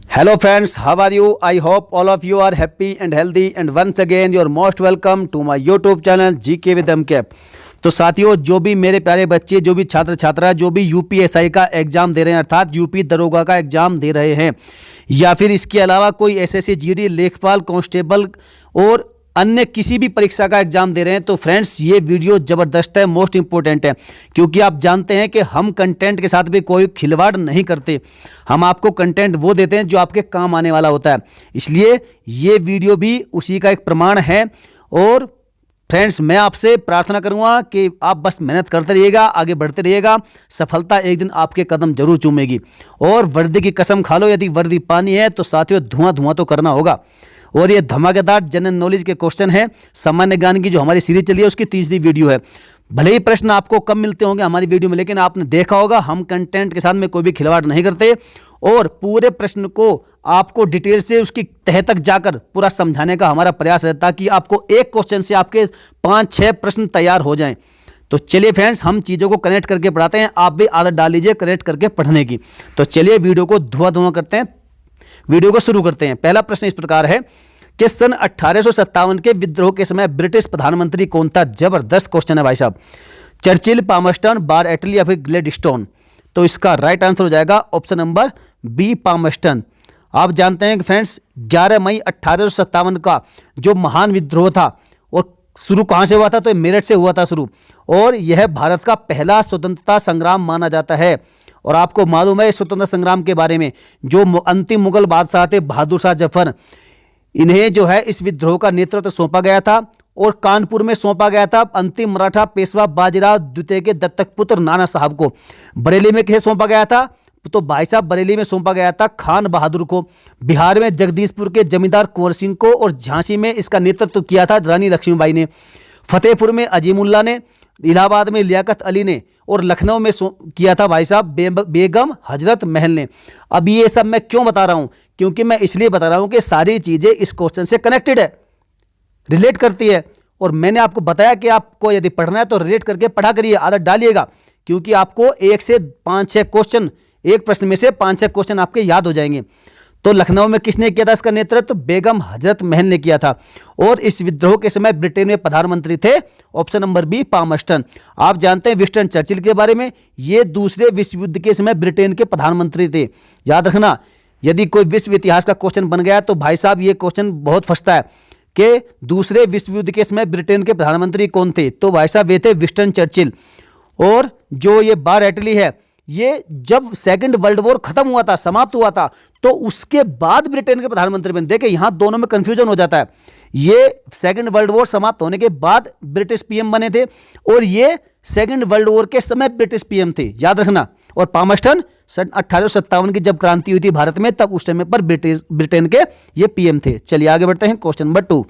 Hello friends, how are you? I hope all of you are happy and healthy and once again you are most welcome to my YouTube channel GK with MCAP। तो साथियों, जो भी मेरे प्यारे बच्चे, जो भी छात्र छात्रा जो भी यूपीएसआई का एग्जाम दे रहे हैं अर्थात यूपी दरोगा का एग्जाम दे रहे हैं या फिर इसके अलावा कोई एसएससी जीडी लेखपाल कांस्टेबल और अन्य किसी भी परीक्षा का एग्जाम दे रहे हैं, तो फ्रेंड्स ये वीडियो ज़बरदस्त है, मोस्ट इंपॉर्टेंट है, क्योंकि आप जानते हैं कि हम कंटेंट के साथ भी कोई खिलवाड़ नहीं करते। हम आपको कंटेंट वो देते हैं जो आपके काम आने वाला होता है, इसलिए ये वीडियो भी उसी का एक प्रमाण है। और फ्रेंड्स, मैं आपसे प्रार्थना करूंगा कि आप बस मेहनत करते रहिएगा, आगे बढ़ते रहिएगा, सफलता एक दिन आपके कदम जरूर चूमेगी। और वर्दी की कसम खा लो, यदि वर्दी पानी है तो साथियों धुआं धुआं तो करना होगा। और ये धमाकेदार जनरल नॉलेज के क्वेश्चन है, सामान्य ज्ञान की जो हमारी सीरीज चली है उसकी तीसरी वीडियो है। भले ही प्रश्न आपको कम मिलते होंगे हमारी वीडियो में, लेकिन आपने देखा होगा हम कंटेंट के साथ में कोई भी खिलवाड़ नहीं करते और पूरे प्रश्न को आपको डिटेल से उसकी तह तक जाकर पूरा समझाने का हमारा प्रयास रहता है कि आपको एक क्वेश्चन से आपके 5-6 प्रश्न तैयार हो जाएं। तो चलिए फ्रेंड्स, हम चीज़ों को कनेक्ट करके पढ़ाते हैं, आप भी आदत डाल लीजिए कनेक्ट करके पढ़ने की। तो चलिए वीडियो को धुआं करते हैं, वीडियो को शुरू करते हैं। पहला प्रश्न इस प्रकार है कि सन 1857 के विद्रोह के समय ब्रिटिश प्रधानमंत्री कौन था? जबरदस्त क्वेश्चन है भाई साहब। चर्चिल, पामस्टन, बार एटली या फिर ग्लैडस्टोन? तो इसका राइट आंसर हो जाएगा ऑप्शन नंबर बी, पामस्टन। आप जानते हैं कि फ्रेंड्स 11 मई 1857 का जो महान विद्रोह था और शुरू कहाँ से हुआ था? तो मेरठ से हुआ था शुरू, और यह भारत का पहला स्वतंत्रता संग्राम माना जाता है। और आपको मालूम है इस स्वतंत्रता संग्राम के बारे में, जो अंतिम मुगल बादशाह थे बहादुर शाह जफर, इन्हें जो है इस विद्रोह का नेतृत्व सौंपा गया था और कानपुर में सौंपा गया था अंतिम मराठा पेशवा बाजीराव द्वितीय के दत्तक पुत्र नाना साहब को। बरेली में किसे सौंपा गया था? तो भाई साहब बरेली में सौंपा गया था खान बहादुर को। बिहार में जगदीशपुर के जमींदार कुंवर सिंह को, और झांसी में इसका नेतृत्व किया था रानी लक्ष्मीबाई ने। फतेहपुर में अजीमुल्ला ने, इलाहाबाद में लियाकत अली ने, और लखनऊ में किया था भाई साहब बेगम हजरत महल ने। अब ये सब मैं क्यों बता रहा हूं? क्योंकि मैं इसलिए बता रहा हूं कि सारी चीजें इस क्वेश्चन से कनेक्टेड है, रिलेट करती है। और मैंने आपको बताया कि आपको यदि पढ़ना है तो रिलेट करके पढ़ा करिए, आदत डालिएगा, क्योंकि आपको 1 से 5-6 क्वेश्चन, एक प्रश्न में से 5-6 क्वेश्चन आपके याद हो जाएंगे। तो लखनऊ में किसने किया था इसका नेतृत्व? बेगम हजरत महल ने किया था। और इस विद्रोह के समय ब्रिटेन में प्रधानमंत्री थे ऑप्शन नंबर बी, पामस्टन। आप जानते हैं विंस्टन चर्चिल के बारे में, ये दूसरे विश्व युद्ध के समय ब्रिटेन के प्रधानमंत्री थे। याद रखना, यदि कोई विश्व इतिहास का क्वेश्चन बन गया तो भाई साहब ये क्वेश्चन बहुत फंसता है कि दूसरे विश्व युद्ध के समय ब्रिटेन के प्रधानमंत्री कौन थे? तो भाई साहब वे थे विंस्टन चर्चिल। और जो ये बार एटली है, ये जब सेकंड वर्ल्ड वॉर खत्म हुआ था, समाप्त हुआ था, तो उसके बाद ब्रिटेन के प्रधानमंत्री बने। देखिए यहां दोनों में कंफ्यूजन हो जाता है, ये सेकंड वर्ल्ड वॉर समाप्त होने के बाद ब्रिटिश पीएम बने थे और ये सेकंड वर्ल्ड वॉर के समय ब्रिटिश पीएम थे, याद रखना। और पामस्टन सन 1857 की जब क्रांति हुई थी भारत में, तब उस समय पर ब्रिटेन के ये पीएम थे। चलिए आगे बढ़ते हैं, क्वेश्चन नंबर 2।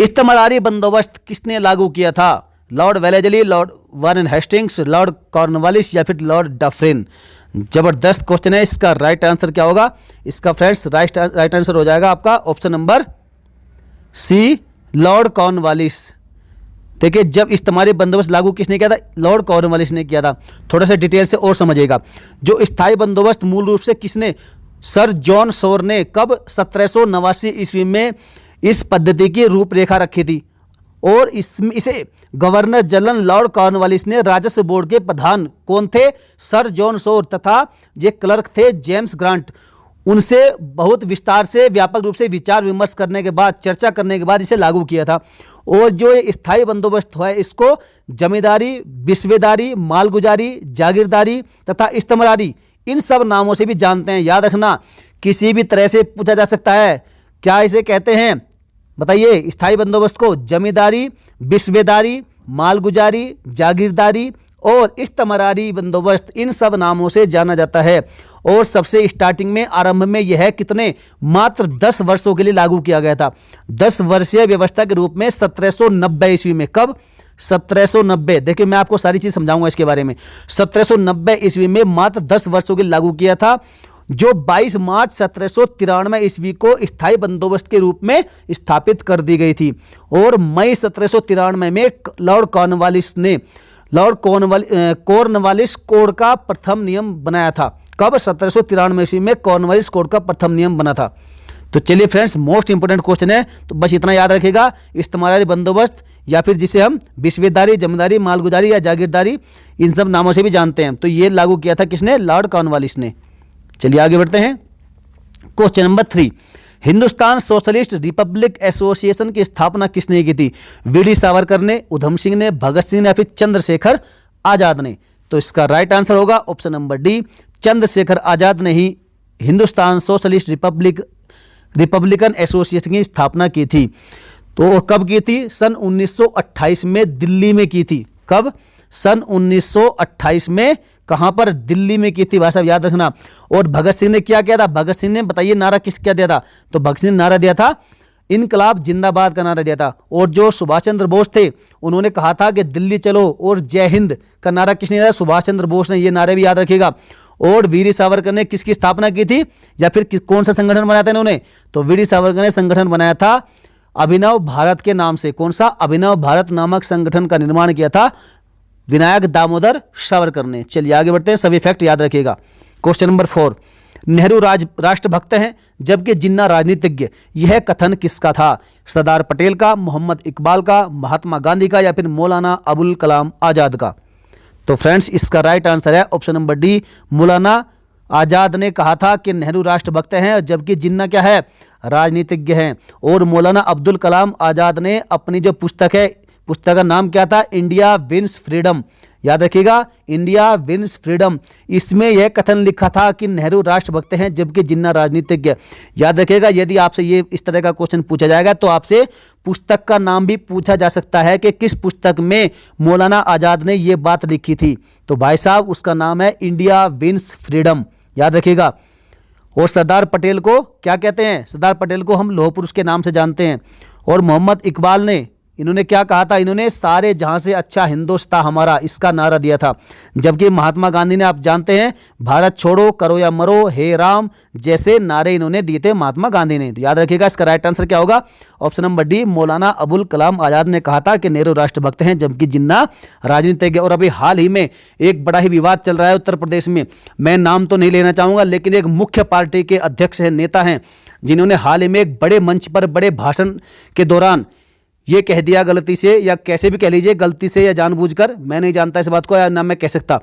इस्तेमारी बंदोबस्त किसने लागू किया था? Lord Wellesley, Lord Warren Hastings, Lord Cornwallis या फिर लॉर्ड डफरिन? जबरदस्त क्वेश्चन है, इसका राइट आंसर क्या होगा? इसका फ्रेंड्स राइट आंसर हो जाएगा आपका option number C, Lord Cornwallis. देखिए जब इस्तेमारी बंदोबस्त लागू किसने किया था? लॉर्ड कॉर्नवालिस ने किया था। थोड़ा सा डिटेल से और समझिएगा। जो स्थायी बंदोबस्त मूल रूप से किसने, सर जॉन शोर ने कब 1789 ईस्वी में इस पद्धति की रूपरेखा रखी थी, और इसे गवर्नर जनरल लॉर्ड कॉर्नवालिस ने। राजस्व बोर्ड के प्रधान कौन थे? सर जॉन शोर, तथा ये क्लर्क थे जेम्स ग्रांट। उनसे बहुत विस्तार से व्यापक रूप से विचार विमर्श करने के बाद, चर्चा करने के बाद इसे लागू किया था। और जो ये स्थायी बंदोबस्त है इसको जमींदारी, बिस्वेदारी, मालगुजारी, जागीरदारी तथा इस्तेमारी, इन सब नामों से भी जानते हैं। याद रखना, किसी भी तरह से पूछा जा सकता है, क्या इसे कहते हैं? बताइए स्थायी बंदोबस्त को जमींदारी, बिस्वेदारी, मालगुजारी, जागीरदारी और इस्तेमारी बंदोबस्त, इन सब नामों से जाना जाता है। और सबसे स्टार्टिंग में, आरंभ में यह कितने, मात्र 10 वर्षों के लिए लागू किया गया था। 10 वर्षीय व्यवस्था के रूप में 1790 ईस्वी में। कब? 1790। देखिए मैं आपको सारी चीज समझाऊंगा इसके बारे में। 1790 ईस्वी में मात्र 10 वर्षों के लिए लागू किया था, जो 22 मार्च 1793 ईस्वी को स्थायी बंदोबस्त के रूप में स्थापित कर दी गई थी। और मई 1793 में लॉर्ड कॉर्नवालिस ने कॉर्नवालिस कोड का प्रथम नियम बनाया था। कब? 1793 ईस्वी में कॉर्नवालिस कोड का प्रथम नियम बना था। तो चलिए फ्रेंड्स, मोस्ट इंपोर्टेंट क्वेश्चन है, तो बस इतना याद रखिएगा। इस्तेमारी बंदोबस्त या फिर जिसे हम विश्वेदारी, जमींदारी, मालगुजारी या जागीरदारी, इन सब नामों से भी जानते हैं। तो ये लागू किया था किसने? लॉर्ड कॉर्नवालिस ने। चलिए आगे बढ़ते हैं। Question number 3, Hindustan socialist Republic association की स्थापना किसने की थी? वीडी सावरकर ने, उधम सिंह ने, भगत सिंह ने या फिर चंद्रशेखर आजाद ने? तो इसका राइट आंसर होगा option number D, Chandrashekhar Azad ने ही हिंदुस्तान सोशलिस्ट रिपब्लिकन एसोसिएशन की स्थापना की थी। तो कब की थी? सन 1928 में दिल्ली में की थी। कब? सन 1928 में। कहां पर? दिल्ली में की थी। भाई साहब याद रखना। और भगत सिंह ने क्या किया था? भगत सिंह ने, बताइए, नारा क्या दिया था? तो भगत सिंह ने नारा दिया था इनकलाब जिंदाबाद का नारा दिया था। और जो सुभाष चंद्र बोस थे, उन्होंने कहा था कि दिल्ली चलो और जय हिंद का नारा किसने दिया? सुभाष चंद्र बोस ने। ये नारे भी याद रखिएगा। और वीर सावरकर ने किसकी स्थापना की थी, या फिर कौन सा संगठन बनाया था इन्होंने? तो वीर सावरकर ने संगठन बनाया था अभिनव भारत के नाम से। कौन सा? अभिनव भारत नामक संगठन का निर्माण किया था विनायक दामोदर सावरकर ने। चलिए आगे बढ़ते हैं, सभी फैक्ट याद रखिएगा। क्वेश्चन नंबर 4, नेहरू राष्ट्रभक्त हैं जबकि जिन्ना राजनीतिज्ञ, यह कथन किसका था? सरदार पटेल का, मोहम्मद इकबाल का, महात्मा गांधी का या फिर मौलाना अबुल कलाम आजाद का? तो फ्रेंड्स, इसका राइट आंसर है option number D, Maulana Azad ने कहा था कि नेहरू राष्ट्रभक्त हैं, जबकि जिन्ना क्या है? राजनीतिज्ञ हैं। और मौलाना अब्दुल कलाम आजाद ने अपनी जो पुस्तक है, पुस्तक का नाम क्या था? India wins freedom. याद रखिएगा, इंडिया विंस फ्रीडम। इसमें यह कथन लिखा था कि नेहरू राष्ट्रभक्त हैं जबकि जिन्ना राजनीतिज्ञ। याद रखिएगा, यदि आपसे ये इस तरह का क्वेश्चन पूछा जाएगा तो आपसे पुस्तक का नाम भी पूछा जा सकता है कि किस पुस्तक में मौलाना आजाद ने ये बात लिखी थी। तो भाई साहब, उसका नाम है इंडिया विंस फ्रीडम। याद रखिएगा। और सरदार पटेल को क्या कहते हैं? सरदार पटेल को हम लौह पुरुष के नाम से जानते हैं। और मोहम्मद इकबाल ने, इन्होंने क्या कहा था? इन्होंने सारे जहां से अच्छा हिंदुस्तान हमारा, इसका नारा दिया था। जबकि महात्मा गांधी ने, आप जानते हैं, भारत छोड़ो, करो या मरो, हे राम जैसे नारे इन्होंने दिए थे महात्मा गांधी ने। तो याद रखिएगा, इसका राइट आंसर क्या होगा? Option number D, Maulana Abul Kalam Azad ने कहा था कि नेहरू राष्ट्रभक्त हैं जबकि जिन्ना राजनीतिज्ञ। और अभी हाल ही में एक बड़ा ही विवाद चल रहा है उत्तर प्रदेश में। मैं नाम तो नहीं लेना चाहूंगा, लेकिन एक मुख्य पार्टी के अध्यक्ष हैं, नेता हैं, जिन्होंने हाल ही में एक बड़े मंच पर बड़े भाषण के दौरान ये कह दिया गलती से, या कैसे भी कह लीजिए, गलती से या जानबूझकर, मैं नहीं जानता इस बात को या ना मैं कह सकता।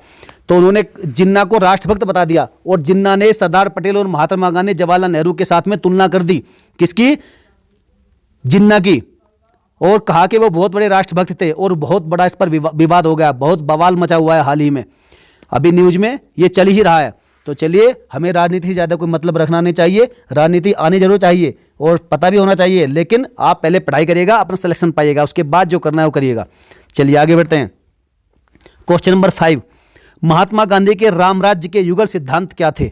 तो उन्होंने जिन्ना को राष्ट्रभक्त बता दिया। और जिन्ना ने सरदार पटेल और महात्मा गांधी, जवाहरलाल नेहरू के साथ में तुलना कर दी। किसकी? जिन्ना की। और कहा कि वो बहुत बड़े राष्ट्रभक्त थे। और बहुत बड़ा इस पर विवाद हो गया, बहुत बवाल मचा हुआ है हाल ही में, अभी न्यूज में ये चल ही रहा है। तो चलिए, हमें राजनीति से ज़्यादा कोई मतलब रखना नहीं चाहिए। राजनीति आनी जरूर चाहिए और पता भी होना चाहिए, लेकिन आप पहले पढ़ाई करिएगा, अपना सिलेक्शन पाइएगा, उसके बाद जो करना है वो करिएगा। चलिए आगे बढ़ते हैं। क्वेश्चन नंबर 5, महात्मा गांधी के राम राज्य के युगल सिद्धांत क्या थे?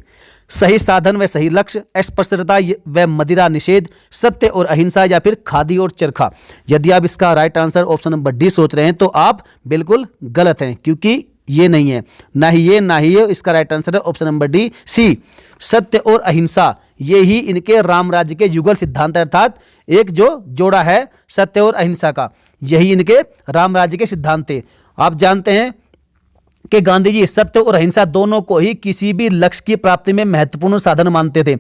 सही साधन व सही लक्ष्य, अस्पृश्यता व मदिरा निषेध, सत्य और अहिंसा या फिर खादी और चरखा? यदि आप इसका right answer option number D सोच रहे हैं तो आप बिल्कुल गलत हैं, क्योंकि ये नहीं है, ना ही ये ना ही ये। इसका राइट आंसर है ऑप्शन नंबर डी, सी, सत्य और अहिंसा। ये ही इनके राम राज्य के युगल सिद्धांत, अर्थात एक जो जोड़ा है सत्य और अहिंसा का, यही इनके राम राज्य के सिद्धांत थे। आप जानते हैं कि गांधी जी सत्य और अहिंसा दोनों को ही किसी भी लक्ष्य की प्राप्ति में महत्वपूर्ण साधन मानते थे।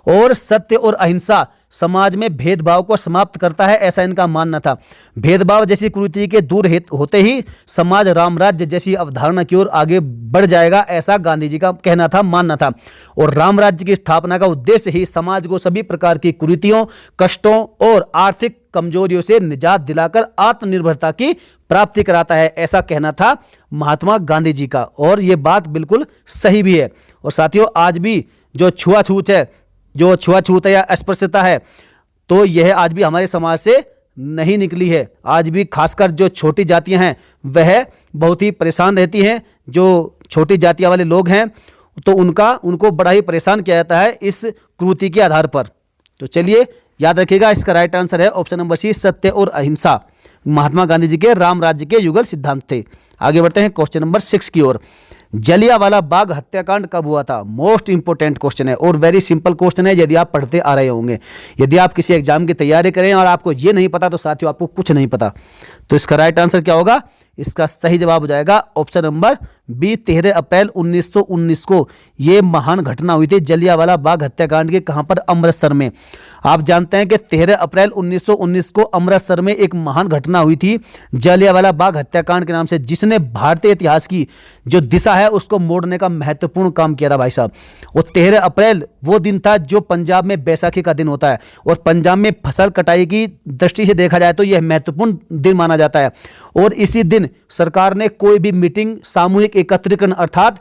और सत्य और अहिंसा समाज में भेदभाव को समाप्त करता है, ऐसा इनका मानना था। भेदभाव जैसी कुरीति के दूर होते ही समाज राम राज्य जैसी अवधारणा की ओर आगे बढ़ जाएगा, ऐसा गांधी जी का कहना था, मानना था। और राम राज्य की स्थापना का उद्देश्य ही समाज को सभी प्रकार की कुरीतियों, कष्टों और आर्थिक कमजोरियों से निजात दिलाकर आत्मनिर्भरता की प्राप्ति कराता है, ऐसा कहना था महात्मा गांधी जी का। और यह बात बिल्कुल सही भी है। और साथियों, आज भी जो छुआछूत है, जो छुआछूत है या अस्पृश्यता है, तो यह आज भी हमारे समाज से नहीं निकली है। आज भी खासकर जो छोटी जातियां हैं वह बहुत ही परेशान रहती हैं। जो छोटी जातियां वाले लोग हैं तो उनको बड़ा ही परेशान किया जाता है इस क्रूरता के आधार पर। तो चलिए याद रखिएगा, इसका राइट आंसर है ऑप्शन नंबर सी, सत्य और अहिंसा। महात्मा गांधी जी के राम राज्य के युगल सिद्धांत थे। आगे बढ़ते हैं क्वेश्चन नंबर 6 की ओर। जलियांवाला बाग हत्याकांड कब हुआ था? मोस्ट इंपोर्टेंट क्वेश्चन है और वेरी सिंपल क्वेश्चन है, यदि आप पढ़ते आ रहे होंगे। यदि आप किसी एग्जाम की तैयारी करें और आपको ये नहीं पता तो साथियों आपको कुछ नहीं पता। तो इसका राइट आंसर क्या होगा? इसका सही जवाब हो जाएगा ऑप्शन नंबर बी, 13 अप्रैल 1919 को यह महान घटना हुई थी जलियांवाला बाग हत्याकांड के। कहां पर? अमृतसर में। आप जानते हैं कि 13 अप्रैल 1919 को अमृतसर में एक महान घटना हुई थी जलियांवाला बाग हत्याकांड के नाम से, जिसने भारतीय इतिहास की जो दिशा है उसको मोड़ने का महत्वपूर्ण काम किया था भाई साहब। और 13 अप्रैल वो दिन था जो पंजाब में बैसाखी का दिन होता है, और पंजाब में फसल कटाई की दृष्टि से देखा जाए तो यह महत्वपूर्ण दिन माना जाता है। और इसी दिन सरकार ने कोई भी मीटिंग, सामूहिक एकत्रीकरण अर्थात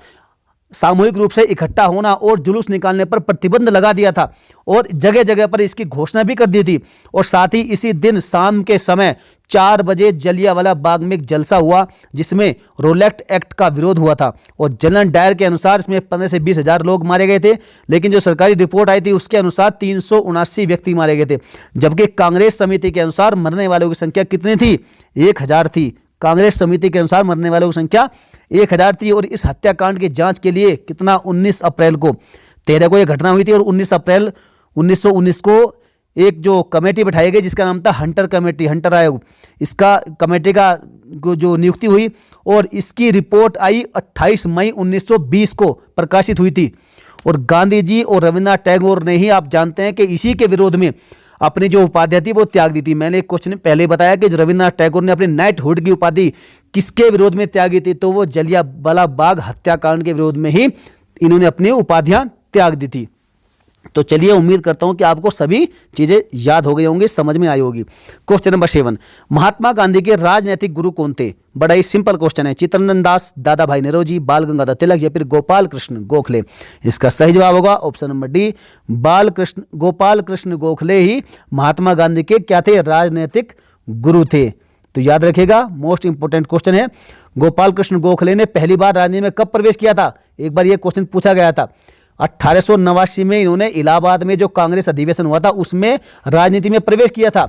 सामूहिक रूप से इकट्ठा होना और जुलूस निकालने पर प्रतिबंध लगा दिया था, और जगह जगह पर इसकी घोषणा भी कर दी थी। और साथ ही इसी दिन शाम के समय 4 बजे जलियांवाला बाग में एक जलसा हुआ जिसमें रोलेट एक्ट का विरोध हुआ था। और जनरल डायर के अनुसार इसमें 15 से 20 हजार लोग मारे गए थे, लेकिन जो सरकारी रिपोर्ट आई थी उसके अनुसार 379 व्यक्ति मारे गए थे, जबकि कांग्रेस समिति के अनुसार मरने वालों की संख्या कितनी थी? 1000 थी। कांग्रेस समिति के अनुसार मरने वालों की संख्या 1000 थी। और इस हत्याकांड की जांच के लिए कितना 19 अप्रैल को 13 को यह घटना हुई थी, और 19 अप्रैल 1919 को एक जो कमेटी बैठाई गई जिसका नाम था हंटर कमेटी, हंटर आयोग, इसका कमेटी का जो नियुक्ति हुई, और इसकी रिपोर्ट आई 28 मई 1920 को प्रकाशित हुई थी। और गांधी जी और रविन्द्रनाथ टैगोर ने ही, आप जानते हैं कि इसी के विरोध में अपनी जो उपाधि थी वो त्याग दी थी। मैंने एक क्वेश्चन पहले बताया कि रविन्द्रनाथ टैगोर ने अपनी नाइटहुड की उपाधि किसके विरोध में त्यागी थी? तो वो जलियांवाला बाग हत्याकांड के विरोध में ही इन्होंने अपनी उपाधियां त्याग दी थी। तो चलिए, उम्मीद करता हूं कि आपको सभी चीजें याद हो गई होंगी, समझ में आई होगी। क्वेश्चन नंबर 7, महात्मा गांधी के राजनैतिक गुरु कौन थे? बड़ा ही सिंपल क्वेश्चन है। चित्तरंजन दास, दादा भाई नौरोजी, बाल गंगाधर तिलक या फिर गोपाल कृष्ण गोखले? इसका सही जवाब होगा option number D, Gopal Krishna Gokhale ही महात्मा गांधी के क्या थे? राजनैतिक गुरु थे। तो याद रखिएगा, मोस्ट इंपोर्टेंट क्वेश्चन है। गोपाल कृष्ण गोखले ने पहली बार राजनीति में कब प्रवेश किया था? एक बार यह क्वेश्चन पूछा गया था। 1889 में इन्होंने इलाहाबाद में जो कांग्रेस अधिवेशन हुआ था उसमें राजनीति में प्रवेश किया था।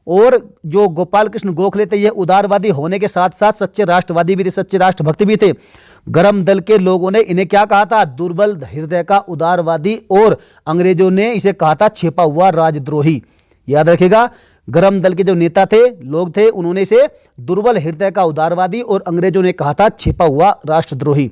और जो गोपाल कृष्ण गोखले थे, ये उदारवादी होने के साथ साथ सच्चे राष्ट्रवादी भी थे, सच्चे राष्ट्रभक्त भी थे। गरम दल के लोगों ने इन्हें क्या कहा था? दुर्बल हृदय का उदारवादी, और अंग्रेजों ने इसे कहा था छिपा हुआ राजद्रोही। याद रखिएगा, गरम दल के जो नेता थे, लोग थे, उन्होंने इसे दुर्बल हृदय का उदारवादी और अंग्रेजों ने कहा था छिपा हुआ राष्ट्रद्रोही,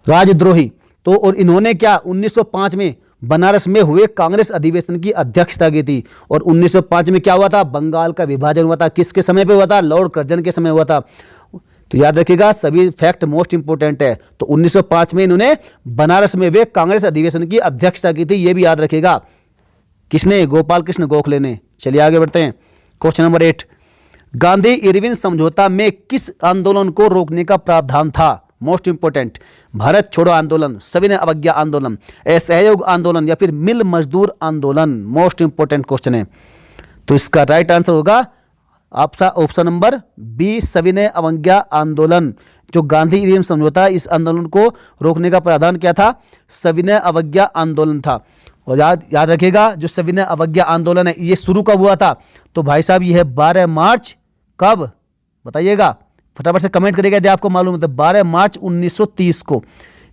राजद्रोही। तो और इन्होंने क्या 1905 में बनारस में हुए कांग्रेस अधिवेशन की अध्यक्षता की थी। और 1905 में क्या हुआ था? बंगाल का विभाजन हुआ था। किसके समय पे हुआ था? लॉर्ड कर्जन के समय हुआ था। तो याद रखिएगा, सभी फैक्ट मोस्ट इंपोर्टेंट है। तो 1905 में इन्होंने बनारस में हुए कांग्रेस अधिवेशन की अध्यक्षता की थी, यह भी याद रखिएगा। किसने? गोपाल कृष्ण गोखले ने। चलिए आगे बढ़ते हैं। क्वेश्चन नंबर 8, गांधी इरविन समझौता में किस आंदोलन को रोकने का प्रावधान था? मोस्ट इंपोर्टेंट, भारत छोड़ो आंदोलन, सविनय अवज्ञा आंदोलन, असहयोग आंदोलन या फिर मिल मजदूर आंदोलन? मोस्ट इंपोर्टेंट क्वेश्चन है। तो इसका राइट आंसर होगा आपका ऑप्शन नंबर बी, सविनय अवज्ञा आंदोलन। जो गांधी इरविन समझौता, इस आंदोलन को रोकने का प्रावधान क्या था? सविनय अवज्ञा आंदोलन था। और याद रखिएगा, जो सविनय अवज्ञा आंदोलन है ये शुरू कब हुआ था? तो भाई साहब ये है 12 मार्च, कब बताइएगा, फटाफट से कमेंट करिएगा यदि आपको मालूम है। तो 12 मार्च 1930 को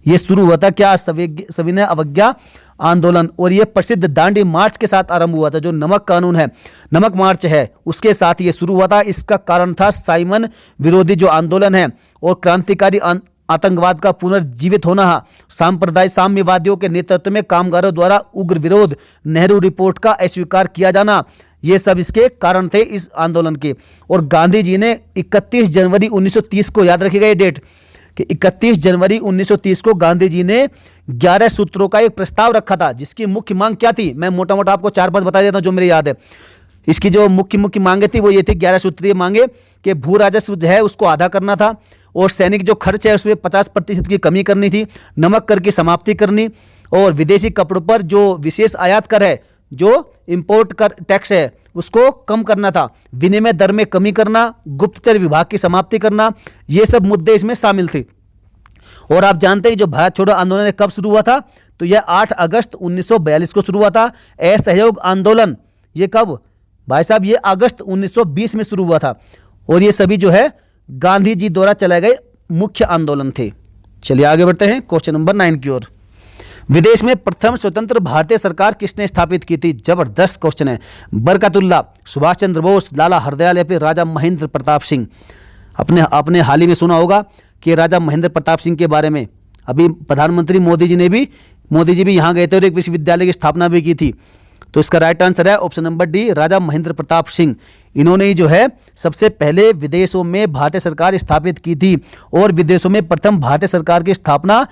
यह शुरू हुआ था। क्या? सविनय अवज्ञा आंदोलन। और यह प्रसिद्ध दांडी मार्च के साथ आरंभ हुआ था। जो नमक कानून है, नमक मार्च है, उसके साथ यह शुरू हुआ था। इसका कारण था साइमन विरोधी जो आंदोलन है और क्रांतिकारी आतंकवाद का पुनर्जीवित होना, साम्यवादियों के नेतृत्व में कामगारों द्वारा उग्र विरोध, नेहरू रिपोर्ट का अस्वीकार किया जाना, ये सब इसके कारण थे इस आंदोलन के। और गांधी जी ने 31 जनवरी 1930 को, याद रखिएगा ये डेट, कि 31 जनवरी 1930 को गांधी जी ने 11 सूत्रों का एक प्रस्ताव रखा था, जिसकी मुख्य मांग क्या थी? मैं मोटा मोटा आपको 4-5 बता देता हूं जो मेरे याद है। इसकी जो मुख्य मांगे थी वो ये थी, 11 सूत्रीय मांगे, कि भू राजस्व जो है उसको आधा करना था, और सैनिक जो खर्च है उसमें 50% की कमी करनी थी, नमक कर की समाप्ति करनी, और विदेशी कपड़ों पर जो विशेष आयात कर है, जो इंपोर्ट कर टैक्स है, उसको कम करना था, विनिमय दर में कमी करना, गुप्तचर विभाग की समाप्ति करना, ये सब मुद्दे इसमें शामिल थे। और आप जानते हैं जो भारत छोड़ो आंदोलन कब शुरू हुआ था? तो यह 8 अगस्त 1942 को शुरू हुआ था। असहयोग आंदोलन ये कब? भाई साहब ये अगस्त 1920 में शुरू हुआ था। और ये सभी जो है गांधी जी द्वारा चलाए गए मुख्य आंदोलन थे। चलिए आगे बढ़ते हैं क्वेश्चन नंबर 9 की ओर। विदेश में प्रथम स्वतंत्र भारतीय सरकार किसने स्थापित की थी? जबरदस्त क्वेश्चन है। बरकतुल्ला, सुभाष चंद्र बोस, लाला हरदयाल या फिर राजा महेंद्र प्रताप सिंह? आपने हाल ही में सुना होगा कि राजा महेंद्र प्रताप सिंह के बारे में। अभी प्रधानमंत्री मोदी जी भी यहाँ गए थे और एक विश्वविद्यालय की स्थापना भी की थी। तो इसका राइट आंसर है ऑप्शन नंबर डी, राजा महेंद्र प्रताप सिंह। इन्होंने ही जो है सबसे पहले विदेशों में भारतीय सरकार स्थापित की थी और विदेशों में प्रथम भारतीय सरकार की स्थापना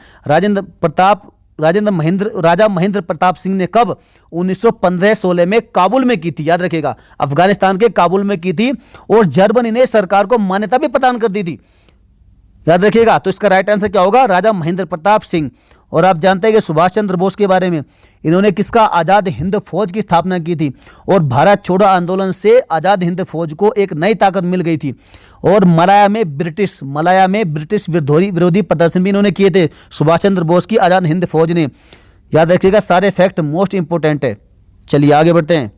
राजा महेंद्र प्रताप सिंह ने कब 1915-16 में काबुल में की थी। याद रखिएगा, अफगानिस्तान के काबुल में की थी और जर्मनी ने सरकार को मान्यता भी प्रदान कर दी थी। याद रखिएगा। तो इसका राइट आंसर क्या होगा, राजा महेंद्र प्रताप सिंह। और आप जानते हैं कि सुभाष चंद्र बोस के बारे में, इन्होंने किसका, आज़ाद हिंद फौज की स्थापना की थी और भारत छोड़ो आंदोलन से आज़ाद हिंद फौज को एक नई ताकत मिल गई थी। और मलाया में ब्रिटिश विरोधी प्रदर्शन भी इन्होंने किए थे सुभाष चंद्र बोस की आज़ाद हिंद फौज ने। याद रखिएगा, सारे फैक्ट मोस्ट इंपोर्टेंट है। चलिए आगे बढ़ते हैं।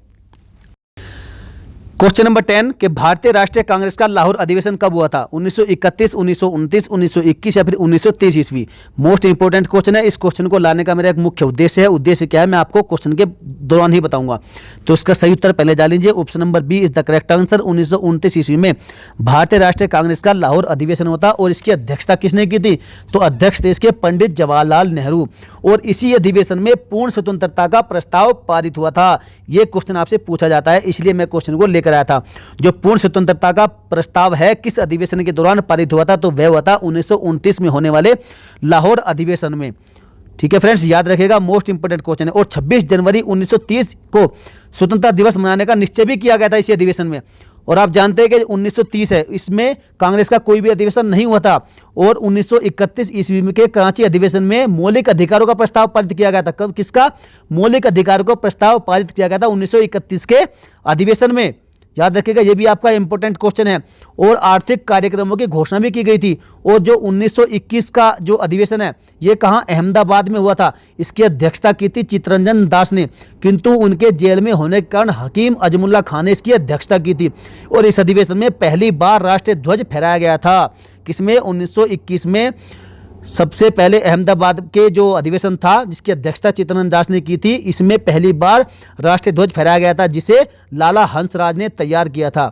क्वेश्चन नंबर 10 कि भारतीय राष्ट्रीय कांग्रेस का लाहौर अधिवेशन कब हुआ था, 1931, 1929, 1921 या फिर 1923 ईस्वी। मोस्ट इंपोर्टेंट क्वेश्चन है। इस क्वेश्चन को लाने का मेरा एक मुख्य उद्देश्य है। उद्देश्य क्या है, मैं आपको क्वेश्चन के दौरान ही बताऊंगा। तो इसका सही उत्तर पहले जान लीजिए, option number B is the correct answer. 1929 ईस्वी में भारतीय राष्ट्रीय कांग्रेस का लाहौर अधिवेशन होता और इसकी अध्यक्षता किसने की थी, तो अध्यक्ष थे इसके पंडित जवाहरलाल नेहरू। और इसी अधिवेशन में पूर्ण स्वतंत्रता का प्रस्ताव पारित हुआ था। यह क्वेश्चन आपसे पूछा जाता है, इसलिए मैं क्वेश्चन को लेकर आया था। जो पूर्ण स्वतंत्रता का प्रस्ताव है किस अधिवेशन के दौरान पारित हुआ था, तो वह हुआ था 1929 में होने वाले लाहौर अधिवेशन में। ठीक है फ्रेंड्स, याद रखिएगा, मोस्ट इंपोर्टेंट क्वेश्चन है। और 26 जनवरी 1930 को स्वतंत्रता दिवस मनाने का निश्चय भी किया गया था इसी अधिवेशन में। और आप जानते हैं कि 1930 है, इसमें कांग्रेस का कोई भी अधिवेशन नहीं हुआ था। और 1931 ईस्वी के कराची अधिवेशन में मौलिक अधिकारों का प्रस्ताव पारित किया गया था। कब, किसका, मौलिक अधिकारों का प्रस्ताव पारित किया गया था 1931 के अधिवेशन में। याद रखिएगा, यह भी आपका इंपॉर्टेंट क्वेश्चन है। और आर्थिक कार्यक्रमों की घोषणा भी की गई थी। और जो 1921 का जो अधिवेशन है यह कहां, अहमदाबाद में हुआ था। इसकी अध्यक्षता की थी चित्तरंजन दास ने, किंतु उनके जेल में होने के कारण हकीम अजमुल्ला खान ने इसकी अध्यक्षता की थी। और इस अधिवेशन में पहली बार राष्ट्रीय ध्वज फहराया गया था। किसमें, 1921 में सबसे पहले अहमदाबाद के जो अधिवेशन था जिसकी अध्यक्षता चित्तरंजन दास ने की थी, इसमें पहली बार राष्ट्रीय ध्वज फहराया गया था जिसे लाला हंसराज ने तैयार किया था।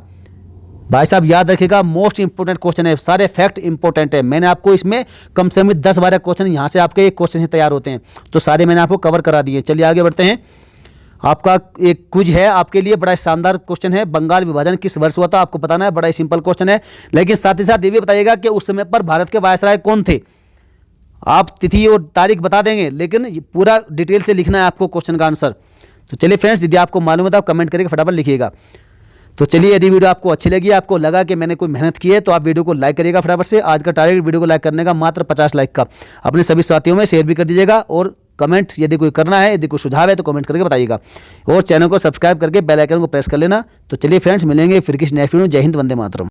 भाई साहब याद रखिएगा, मोस्ट इंपोर्टेंट क्वेश्चन है, सारे फैक्ट इंपोर्टेंट है। मैंने आपको इसमें कम से कम 10-12 क्वेश्चन यहाँ से आपके एक क्वेश्चन से तैयार होते हैं, तो सारे मैंने आपको कवर करा दिए। चलिए आगे बढ़ते हैं। आपका एक क्विज है आपके लिए, बड़ा शानदार क्वेश्चन है। बंगाल विभाजन किस वर्ष हुआ था, आपको बताना है। बड़ा ही सिंपल क्वेश्चन है, लेकिन साथ ही साथ ये भी बताइएगा कि उस समय पर भारत के वायसराय कौन थे। आप तिथि और तारीख बता देंगे, लेकिन पूरा डिटेल से लिखना है आपको क्वेश्चन का आंसर। तो चलिए फ्रेंड्स, यदि आपको मालूम है तो आप कमेंट करके फटाफट लिखिएगा। तो चलिए, यदि वीडियो आपको अच्छी लगी, आपको लगा कि मैंने कोई मेहनत की है, तो आप वीडियो को लाइक करिएगा फटाफट से। आज का टारगेट वीडियो को लाइक करने का मात्र 50 लाइक का। अपने सभी साथियों में शेयर भी कर दीजिएगा। और कमेंट यदि कोई करना है, यदि कोई सुझाव है तो कमेंट करके बताइएगा। और चैनल को सब्सक्राइब करके बेल आइकन को प्रेस कर लेना। तो चलिए फ्रेंड्स, मिलेंगे फिर किसी नेक्स्ट वीडियो में। जय हिंद, वंदे मातरम।